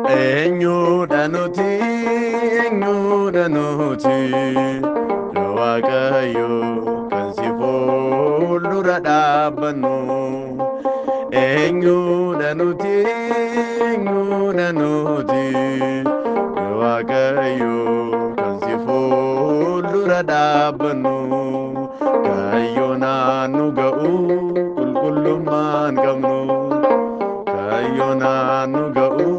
Eenyuudhanuti yoo Waaqayyo kan si fuuldura dhaabbannu. Eenyuudhanuti yoo Waaqayyo kan si fuuldura dhaabbannu. Kaayyoon nu ga'u qulqullummaan qabnu. Kaayyoon nu ga'u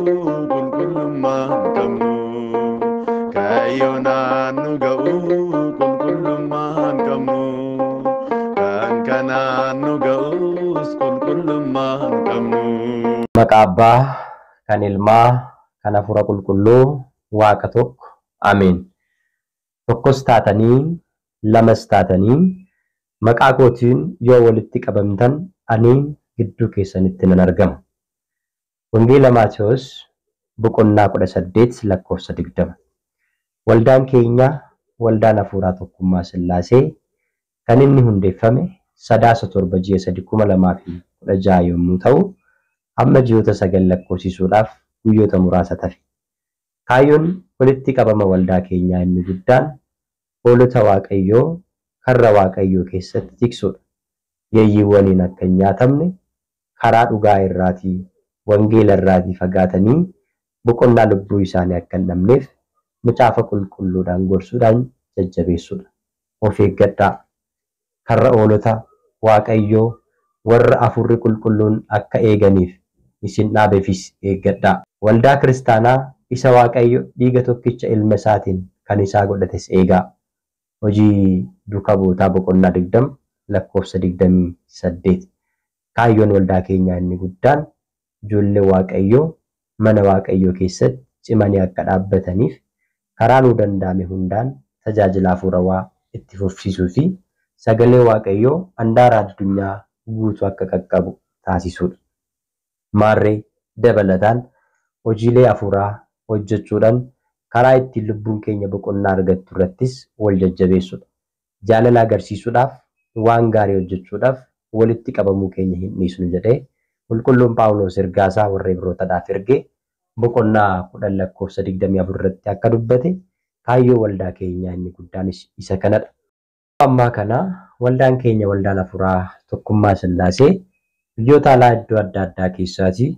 qulqullummaan qabnu. Kaayyoon nu ga'u qulqullummaan qabnu. Kan kanaan nu ga'us qulqullummaan qabnu. Maqaa Abbaa, kan Ilmaa, kan Hafuura Qulqulluu, Waaqa tokko. Ameen. Tokkos taatanii, lamas taatanii, maqaa kootiin yoo walitti qabamtan ani gidduu keessanitti nan argama. Wangeela Maatewos boqonnaa 18 lakkoofsa 20. Waldaan keenya waldaan Hafuuraa Tokkummaa Sillaasee kan inni hundeeffame 3/7/2016 yommuu ta'u, amma ji'oota 9 lakkoofsisuudhaaf guyyoota muraasa tafe. Kaayyoon walitti qabama waldaa keenyaa inni guddaan hoolota Waaqayyoo karra Waaqayyoo keessatti tiksuudha. Yeeyyiiwwaniin akka hin nyaatamne karaa dhugaa irraatii wangeela irraatii fagaatanii boqonnaa lubbuu isaanii akka hin dhabneef macaafa qulqulluudhaan gorsuudhaan jajjabeessuudha. Of eeggadhaa. Karra hoolota Waaqayyoo warra Hafuurri Qulqulluun akka eeganiif isin dhaabeefis eeggadhaa. Waldaa kiristaanaa isa Waaqayyo dhiiga tokkicha ilma isaatiin kan isaa godhates eegaa. Hojii duukaa bootaa boqonnaa 20 lakkoofsa 28. Kaayyoon waldaa keenyaa inni guddaan ijoollee Waaqayyoo mana Waaqayyoo keessatti cimanii akka dhaabbataniif karaa nuu danda'ame hundaan tajaajila hafuurawaa itti fufsiisuu fi sagalee Waaqayyoo handaara addunyaa guutuu akka qaqqabu taasisuudha. Maarree dabalataan hojiilee hafuuraa hojjechuudhaan karaa ittiin lubbuun keenya boqonnaa argattu irrattis wal jajjabeessuudha. Jaalala agarsiisuudhaaf waan gaarii hojjechuudhaaf walitti qabamuu keenya hin dhiisnu jedhee qulqulluun Phaawulos ergaasaa warra Ibrootaadhaaf ergee boqonnaa 10 lakkoofsa 24 irratti akka dubbate kaayyoo waldaa keenyaa inni guddaan isa kanadha. Ammaa kana waldaan keenya waldaan Hafuuraa Tokkummaa Sillaasee biyyoota alaa iddoo adda addaa keessaatii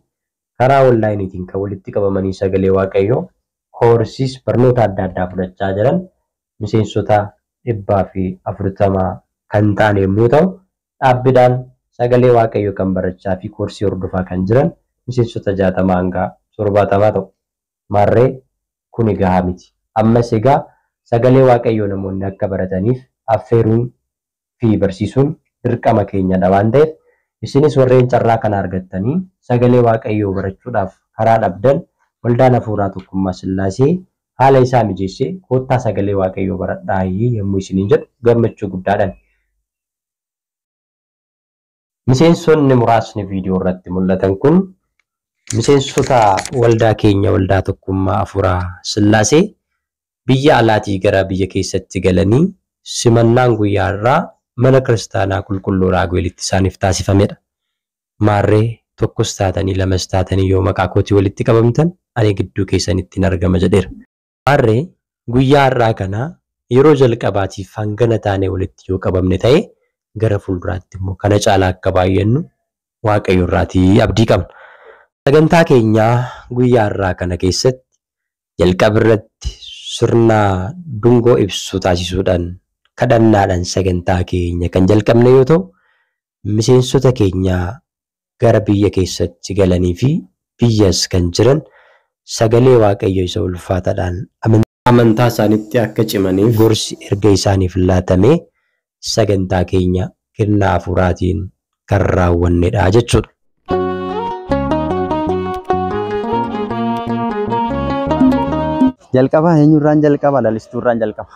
karaa onlaayiniitiin kan walitti qabamanii sagalee Waaqayyoo koorsiis barnoota adda addaa fudhachaa jiran miseensota 140 kan ta'an yommuu ta'u, dhaabbiidhaan sagalee Waaqayyoo kan barachaa fi koorsii hordofaa kan jiran miseensota 60 hanga 70 ta'u. Maarree kun gahaa miti. Ammas egaa sagalee Waaqayyoo namoonni akka barataniif affeeruun fi barsiisuun dirqama keenyadha waan ta'eef isinis warreen carraa kana argattanii sagalee Waaqayyoo barachuudhaaf karaa dhabdan waldaan Hafuuraa Tokkummaa Sillaasee haala isaa mijeessee koottaa sagalee Waaqayyoo baradhaa yommuu isiniin jedhu gammachuu guddaadhaan. Miseensonni muraasni viidiyoo irratti mul'atan kun miseensota waldaa keenya waldaa Tokkummaa Hafuuraa Sillaasee biyya alaatii gara biyya keessatti galanii simannaan guyyaa irraa mana kiristaanaa qulqulluu Raaguelitti isaaniif taasifamedha. Maarree tokkos taatanii lamas taatanii yoo maqaa kootii walitti qabamtan ani gidduu keessanitti argama jedheera. Maarree guyyaa irraa kana yeroo jalqabaatiif hangana taanee walitti yoo qabamne ta'e gara fuulduraatti immoo kana caalaa akka baay'annu Waaqayyo irraatii abdii qabna. Sagantaa keenyaa guyyaa irraa kana keessatti jalqaba irratti sirna dungoo ibsu taasisuudhaan kadhannaadhaan sagantaa keenya kan jalqabne yoo ta'u, miseensota keenya gara biyya keessatti galanii fi biyyas kan jiran sagalee Waaqayyo isa ulfaataadhaan amantaa isaaniitti akka cimaniif gorsi erga isaaniif laatamee sagantaa keenya kennaa hafuuraatiin kan raawwannedha jechuudha. Jalqaba eenyurraan jalqaba lalistuurraan jalqaba.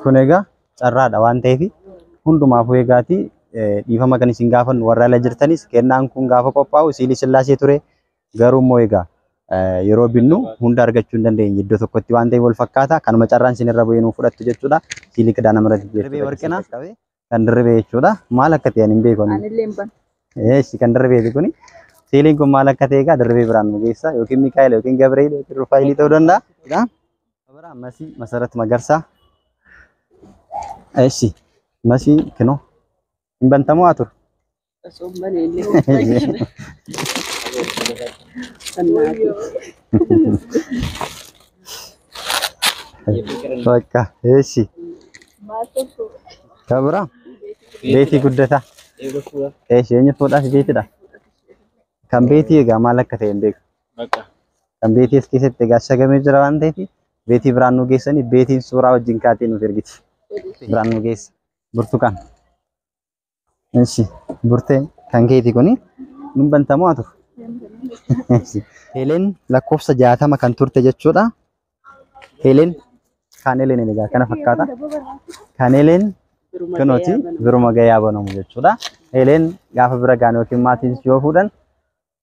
Kun egaa carraadha waan ta'eef hundumaafuu egaati dhiifama kan isin gaafan warra ala jirtanis kennaan kun gaafa qophaa'u siilii Sillaasee ture garuu immoo egaa yeroo binnu hunda argachuu hin dandeenye iddoo tokkotti waan ta'eef wal fakkaata kanuma carraan isin irra bu'ee nuu fudhattu jechuudha. Siilii kidaa namarratti jechuudha. kan dirribee jechuudha. Maal akka ta'e hin beeku. Anillee hin ban. Kan dirribeeti kuni. Siiliin kun maal akka ta'e egaa dirribee biraan nu geessa yookiin Mikaa'el yookiin Gabriel yookiin Rufaayilii ta'uu danda'a. Kabira masii Masarat Magarsaa. Masii kinoo hin bantamoo haa turu. Osoo hin baneellee. Bakka kabira beetii guddataa. Eenyu fuudhaaf beetidha. Kan beetii egaa maal akka ta'e hin beeku. Kan beetii as keessatti egaa shagamee jira waan ta'eef beetii biraan nu geessanii beetiin suuraa wajjin kaatee nuuf ergiti. Biraan nu geessa. Burtukaan. Burtee kan keetii kuni nun bantamoo haa turu. Heelen lakkoofsa 60 kan turte jechuudha. Heelen kan Heelen egaa kana fakkaata. Kan Heelen kanooti biruma gayaa banamu jechuudha. Heelen gaafa bira gaan yookiin maatiin yoo fuudhan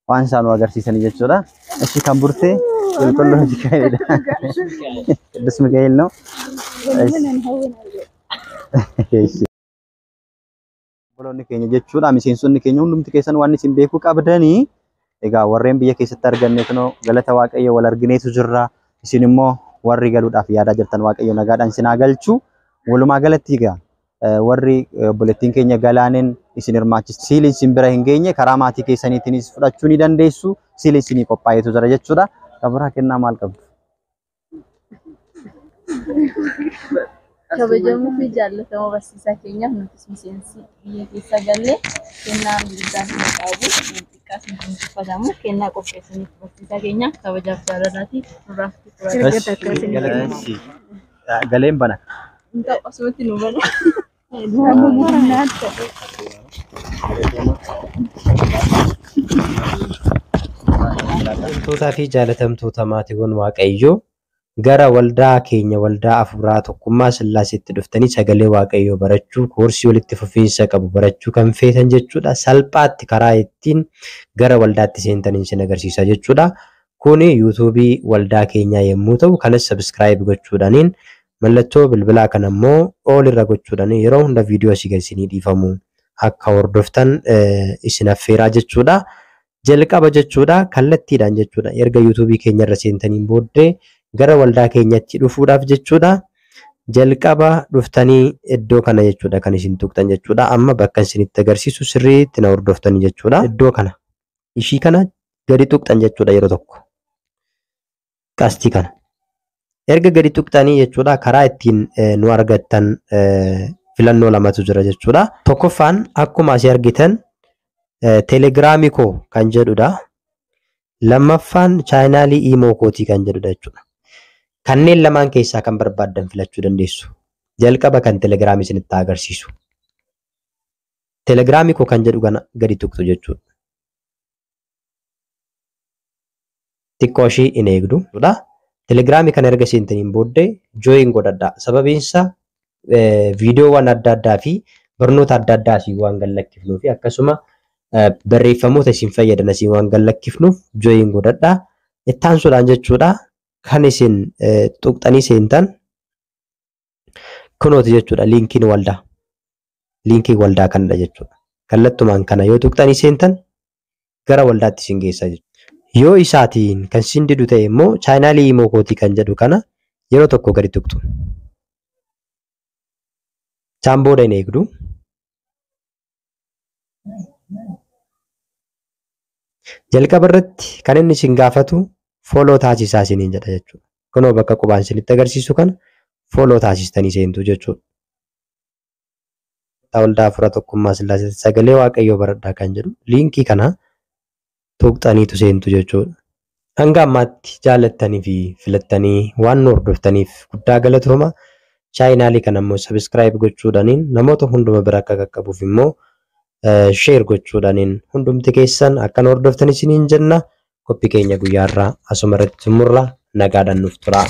waan isaan agarsiisan jechuudha. Ishi kan burtee qulqulluu Mikaa'elidha. Qidduus Mikaa'el ነው. Obboloonni keenya jechuudha. Miseensonni keenya hundumti keessan waan isin beekuu qabdanii egaa warreen biyya keessatti arganne kunoo galata Waaqayyo wal argineetu jirra. Isin immoo warri galuudhaaf yaadaa jirtan Waaqayyo nagaadhaan isin haa galchu. Walumaa galatti egaa warri obboleettiin keenya galaaneen isin hirmaachisu siilii isin bira hin geenye karaa maatii keessaniitiinis fudhachuu ni dandeessu. Siilii isinii qophaa'eetu jira jechuudha. Kabiraa kennaa maal qabdu? Kabajamuu fi jaallatamoo barsiisaa keenyaaf nutis miseensi biyya keessa gallee kennaa guddaan nu qabu. Xiqqaas nu dinqifatamu kennaa qopheessaniif barsiisaa keenya kabajaaf jaalalaatiif nurraaf Galeen bana. Asumatti nu bana. Jaallatamtootaa fi jaalatamtoota maatiiwwan Waaqayyoo gara waldaa keenya waldaa afuuraa tokkummaa Sillaaseetti dhuftanii sagalee Waaqayyoo barachuu koorsii walitti fufiinsa qabu barachuu kan feetan jechuudha. Salphaatti karaa ittiin gara waldaatti seentanii isin agarsiisa jechuudha. Kuni yuutuubii waldaa keenyaa yommuu ta'u kanas sabiskiraayib gochuudhaaniin mallattoo bilbilaa kan ammoo ol irra gochuudhaan yeroo hunda viidiyoo asii galsinii dhiifamu akka hordoftan isin affeeraa jechuudha. Jalqaba jechuudha kallattiidhaan jechuudha. Erga yuutuubii keenya irra seentaniin booddee gara waldaa keenyatti dhufuudhaaf jechuudha. Jalqaba dhuftanii iddoo kana jechuudha kan isin tuqxan jechuudha. Amma bakka isinitti agarsiisu sirriitti na hordoftanii jechuudha. Iddoo kana ishii kana gadi tuqxan jechuudha yeroo tokko. Qastii kana. Erga gadi tuqxanii jechuudha karaa ittiin nu argattan filannoo lamatu jira jechuudha. Tokkoffaan akkuma asii argitan telegiraamii koo kan jedhudha. Lammaffaan chaanaalii iimoo kootii kan jedhudha jechuudha. Kanneen lamaan keessaa kan barbaaddan filachuu dandeessu. Jalqaba kan telegiraamii isinitti agarsiisu. Telegiraamii koo kan jedhu kana gadi tuqxu jechuudha. Xiqqoo ishii hin eegdu jechuudha. Telegiraamii kana erga seentaniin booddee jooyin godhadhaa. Sababiin isaa viidiyoowwan adda addaa fi barnoota adda addaa asii waan gallakkifnuu fi akkasuma barreeffamoota isin fayyadan asii waan gallakkifnuuf jooyin godhadhaa. Ittaansuudhaan jechuudha kan isin tuqxanii seentan kunooti jechuudha liinkiin waldaa. Liinkii waldaa kanadha jechuudha. Kallattumaan kana yoo tuqxanii seentan gara waldaatti isin geessa jechuudha. Yoo isaatiin kan isin didu ta'e immoo chaanaalii iimoo kootii kan jedhu kana yeroo tokko gadi tuqxu. Isaan booda hin eegdu. Jalqaba irratti kan inni isin gaafatu fooloo taasisaa isiniin jedha jechuudha. Kunoo bakka qubaan isinitti agarsiisu kana fooloo taasistanii seentu jechuudha. Waldaa Afuuraa Tokkummaa Sillaaseetti sagalee Waaqayyoo baradhaa kan jedhu liinkii kana tuqxaniitu seentu jechuudha. Hanga ammaatti jaallattanii fi filattanii waan nu hordoftaniif guddaa galatooma. Chaanaalii kana immoo sabiskiraayib gochuudhaaniin namoota hunduma bira akka qaqqabuuf immoo sheer gochuudhaaniin hundumti keessan akka nu hordoftan isiniin jenna. Qophii keenya guyyaarraa asuma irratti xumurra nagaadhaan nuuf tura.